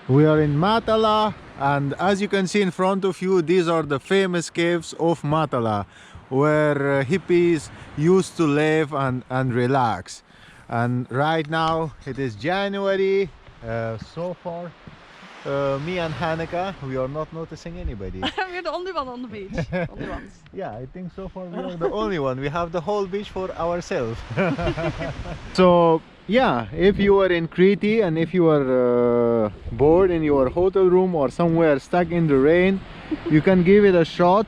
We are in Matala, and as you can see in front of you, these are the famous caves of Matala, where hippies used to live and relax. And right now it is January. So far, me and Hanukkah, we are not noticing anybody. We're the only one on the beach. Only ones. Yeah, I think so far we are the only one. We have the whole beach for ourselves. So yeah, if you are in Crete and if you are bored in your hotel room or somewhere stuck in the rain, you can give it a shot.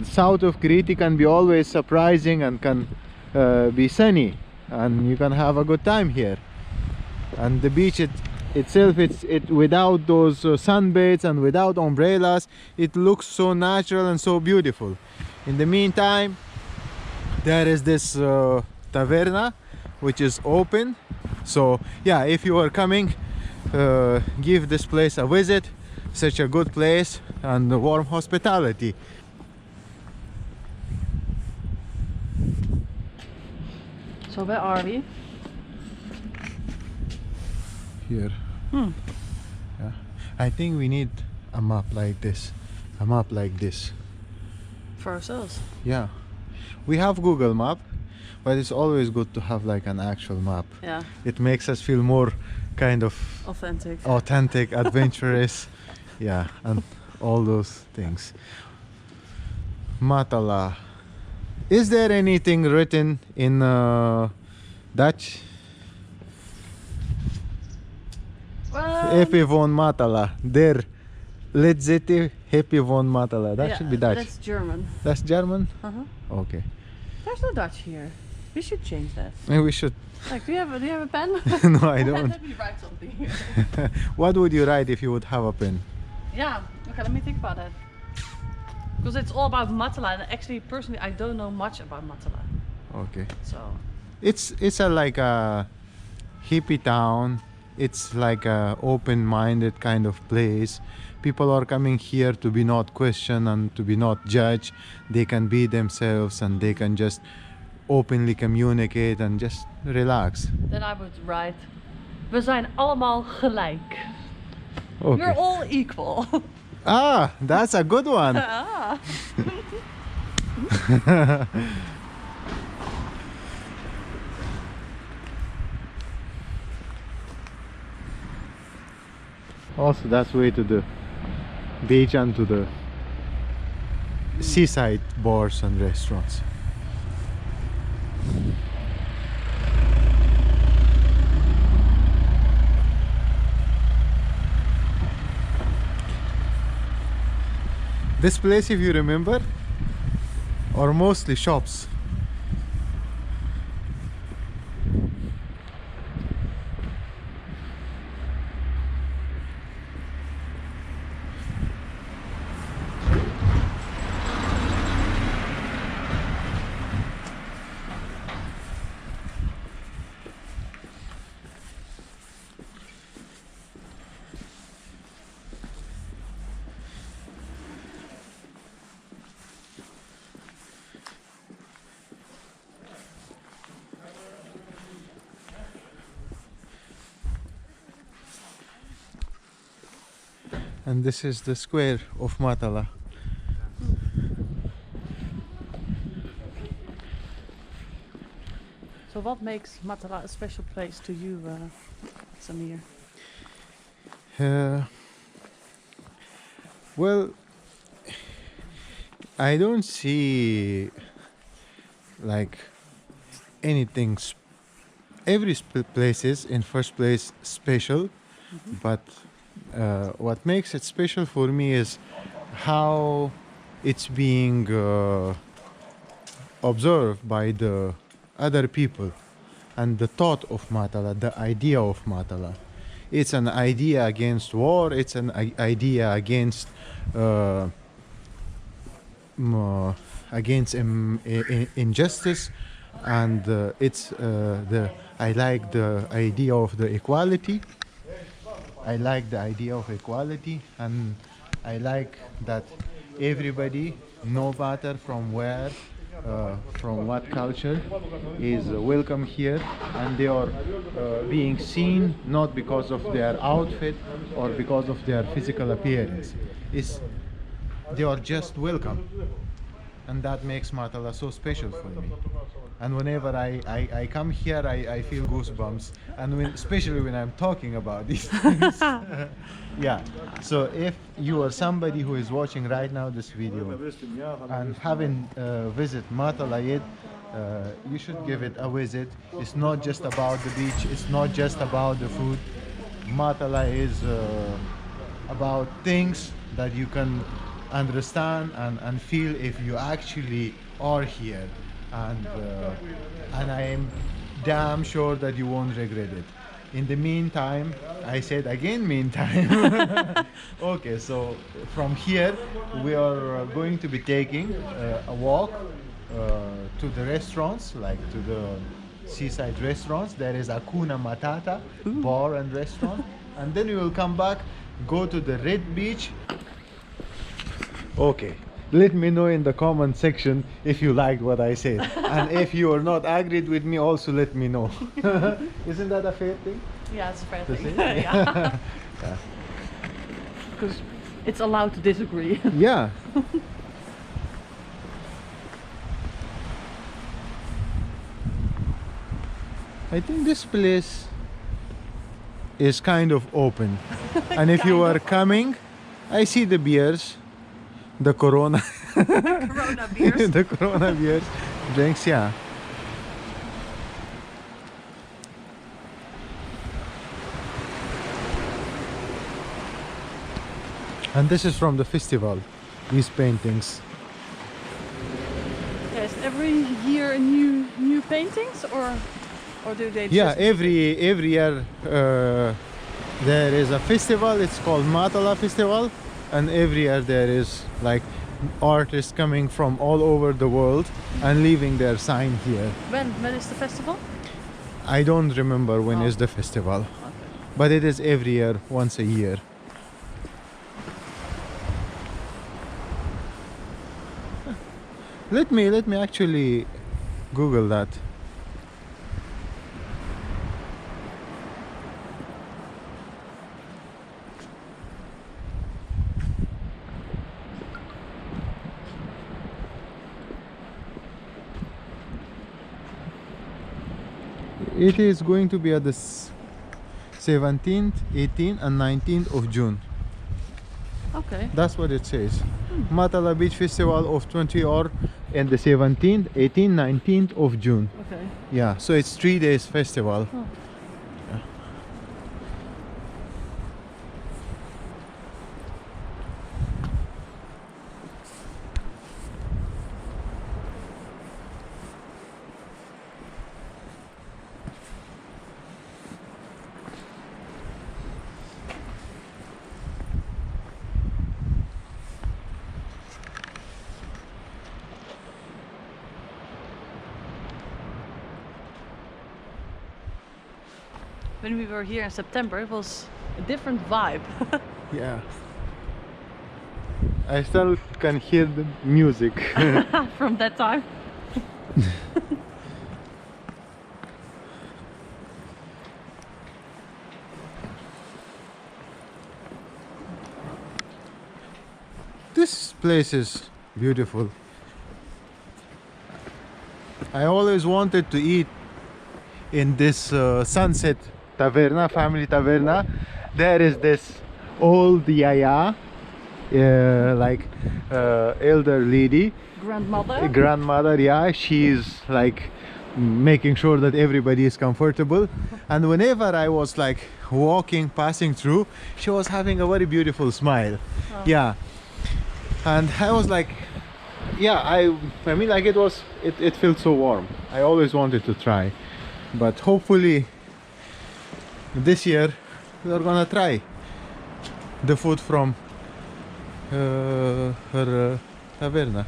South of Crete can be always surprising and can be sunny, and you can have a good time here. And the beach itself, it without those sunbaits and without umbrellas, it looks so natural and so beautiful. In the meantime, there is this taverna which is open. So yeah, if you are coming, give this place a visit. Such a good place and warm hospitality. So where are we? Here. Yeah. I think we need a map like this. A map like this. For ourselves. Yeah. We have Google Map, but it's always good to have like an actual map. Yeah. It makes us feel more kind of authentic, adventurous. Yeah, and all those things. Matala. Is there anything written in Dutch? Happy von Matala. Der let's zitten Happy von Matala. That should be Dutch. That's German. That's German? Okay. There's no Dutch here. We should change that. Maybe we should. Like, do you have a pen? No, I don't. Let me write something here. What would you write if you would have a pen? Yeah. Okay, let me think about that. Because it's all about Matala, and actually, personally, I don't know much about Matala. Okay. So. It's a like a hippie town. It's like a open-minded kind of place. People are coming here to be not questioned and to be not judged. They can be themselves and they can just openly communicate and just relax. Then I would write, we zijn allemaal gelijk. Okay. We're all equal. Ah, that's a good one. Ah. Also, that's way to the beach and to the seaside bars and restaurants. This place, if you remember, are mostly shops. And this is the square of Matala. So what makes Matala a special place to you, Samir? Well, I don't see like anything. Every place is in first place special, but what makes it special for me is how it's being observed by the other people and the thought of Matala, the idea of Matala. It's an idea against war, it's an idea against injustice, and I like the idea of the equality. I like the idea of equality, and I like that everybody, no matter from where from what culture is welcome here, and they are being seen not because of their outfit or because of their physical appearance. They are just welcome, and that makes Matala so special for me. And whenever I come here, I feel goosebumps, and especially when I'm talking about these things. Yeah, so if you are somebody who is watching right now this video and haven't visited Matala yet, you should give it a visit. It's not just about the beach, it's not just about the food. Matala is about things that you can understand and feel if you actually are here, and I am damn sure that you won't regret it. In the meantime, I said again meantime. Okay, so from here we are going to be taking a walk to the restaurants, like to the seaside restaurants. There is Akuna Matata bar and restaurant, and then we will come back, go to the red beach. Okay, let me know in the comment section if you liked what I said, and if you are not agreed with me, also let me know. Isn't that a fair thing Yeah, it's a fair to thing. say? Yeah. Yeah. Because it's allowed to disagree. Yeah. I think this place is kind of open, and if you are coming, I see the beers, the Corona, Corona beers. the Corona beers, drinks, yeah. And this is from the festival, these paintings. Yes, every year new paintings, or do they? Yeah, just every year there is a festival. It's called Matala Festival, and every year there is like artists coming from all over the world and leaving their sign here. When is the festival? I don't remember when Oh. is the festival, Okay. but it is every year, once a year. Let me actually Google that. It is going to be at the 17th, 18th and 19th of June. Okay. That's what it says. Matala Beach Festival of 20 hour and the 17th, 18th, 19th of June. Okay. Yeah, so it's 3 days festival. Oh. When we were here in September, it was a different vibe. Yeah. I still can hear the music. From that time. This place is beautiful. I always wanted to eat in this sunset taverna, family taverna. There is this old yaya, like elder lady, grandmother, yeah. She's like making sure that everybody is comfortable, and whenever I was like walking, passing through, she was having a very beautiful smile. Oh. Yeah, and I was like, yeah, I mean, like, it felt so warm. I always wanted to try, but hopefully this year we are gonna try the food from her taverna.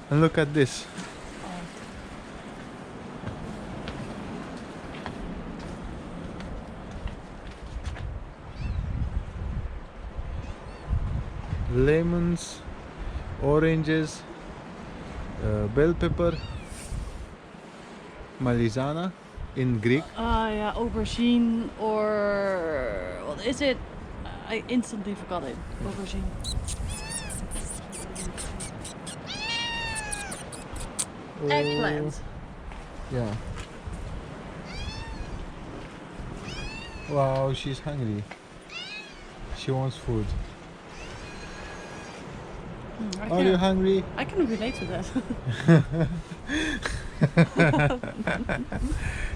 And look at this. Lemons, oranges, bell pepper, Malizana in Greek. Yeah, aubergine or what is it? I instantly forgot it. Aubergine. Eggplant. Yeah. Wow, she's hungry. She wants food. Are you hungry? I can relate to that.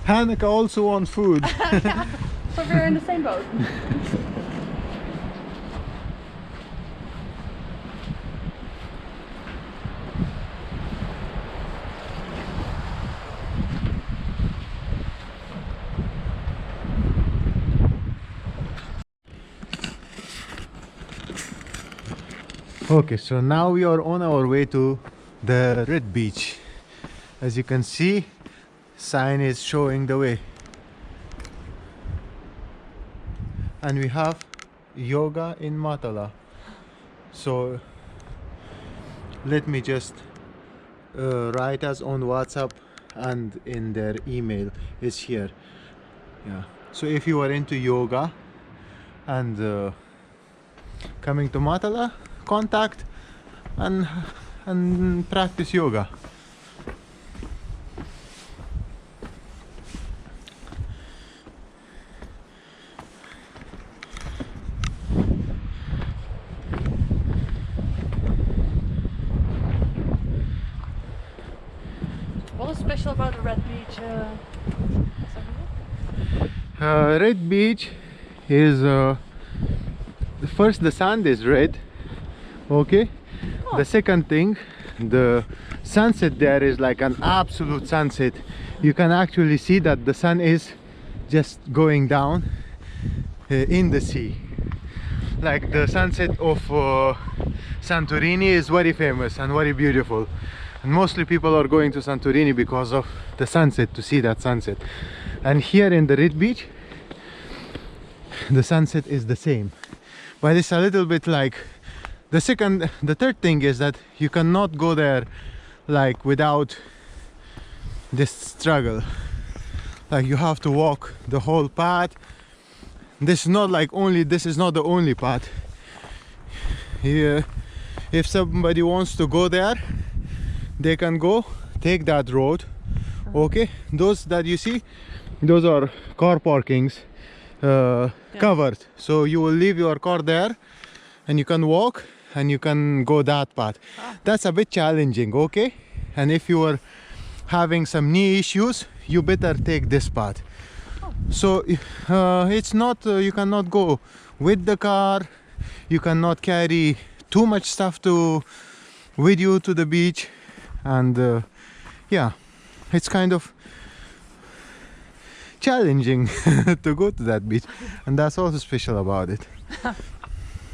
Hanneke also wants food. Yeah. So we're in the same boat. Okay, so now we are on our way to the Red Beach. As you can see, sign is showing the way. And we have yoga in Matala. So let me just write us on WhatsApp and in their email is here. Yeah. So if you are into yoga and coming to Matala, contact and practice yoga. What is special about the Red Beach? Red Beach is first the sand is red. Okay. Oh. The second thing, the sunset there is like an absolute sunset. You can actually see that the sun is just going down in the sea. Like the sunset of Santorini is very famous and very beautiful, and mostly people are going to Santorini because of the sunset, to see that sunset. And here in the Red Beach the sunset is the same, but it's a little bit like the third thing is that you cannot go there like without this struggle. Like you have to walk the whole path. This is not the only path. Here, if somebody wants to go there, they can go take that road. Okay, those that you see, those are car parkings, covered, so you will leave your car there and you can walk and you can go that path. That's a bit challenging, okay? And if you are having some knee issues, you better take this path. So it's not you cannot go with the car, you cannot carry too much stuff with you to the beach, and yeah, it's kind of challenging to go to that beach, and that's also special about it.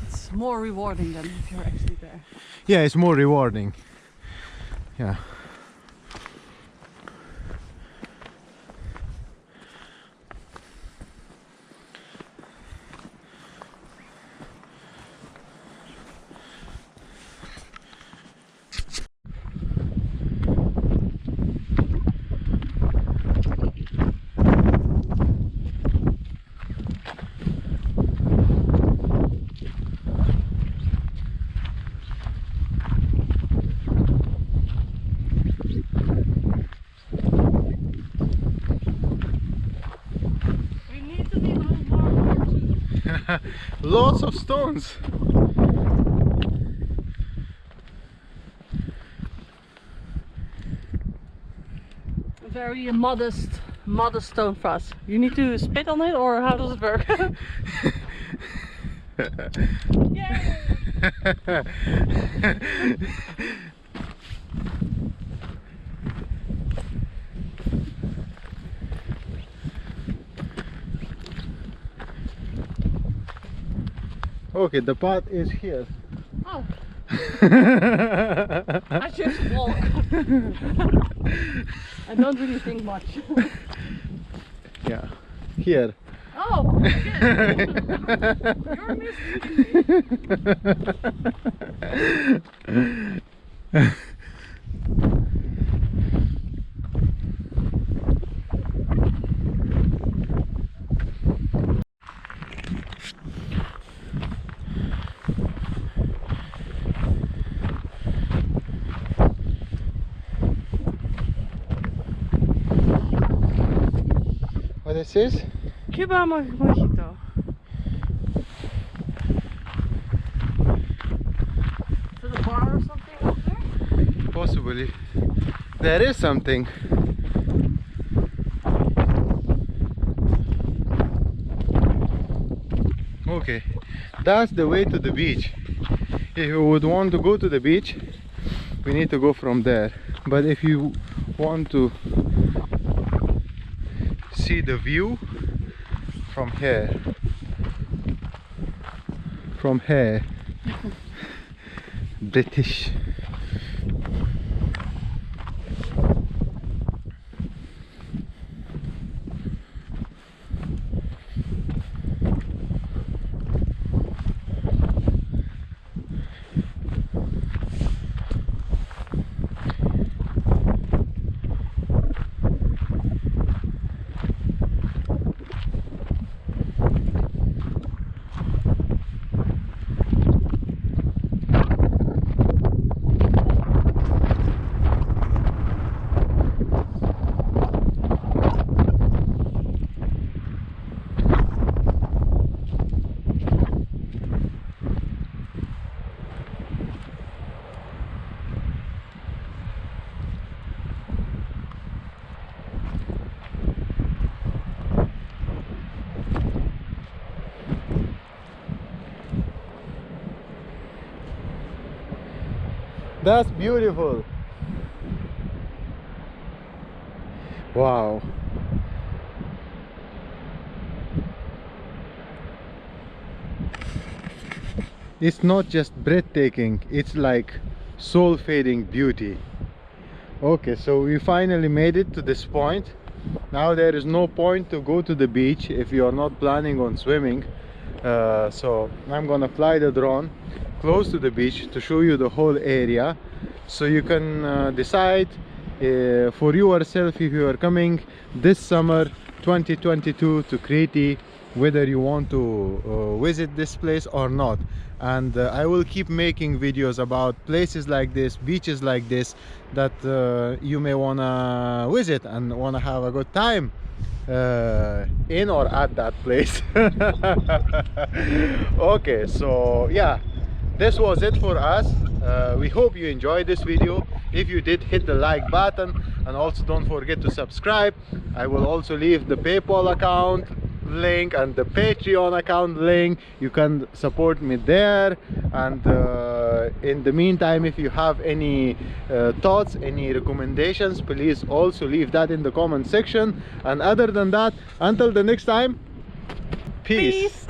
It's more rewarding than if you're actually there. Yeah, it's more rewarding. Yeah. Lots of stones. Very modest stone for us. You need to spit on it, or how does it work? Yay! Okay, the path is here. Oh. I just walk. I don't really think much. Yeah, here. Oh, again. You're missing. this is? Cuba mojito. Is it a bar or something up there? Possibly. There is something. Okay, that's the way to the beach. If you would want to go to the beach, we need to go from there. But if you want to see the view from here, British. That's beautiful. Wow. It's not just breathtaking, it's like soul-fading beauty. Okay, so we finally made it to this point. Now there is no point to go to the beach if you are not planning on swimming. So I'm gonna fly the drone close to the beach to show you the whole area, so you can decide for yourself if you are coming this summer 2022 to Crete, whether you want to visit this place or not. And I will keep making videos about places like this, beaches like this, that you may wanna visit and wanna have a good time in or at that place. Okay, so yeah, this was it for us. We hope you enjoyed this video. If you did, hit the like button, and also don't forget to subscribe. I will also leave the PayPal account link and the Patreon account link. You can support me there. And in the meantime, if you have any thoughts, any recommendations, please also leave that in the comment section. And other than that, until the next time, peace.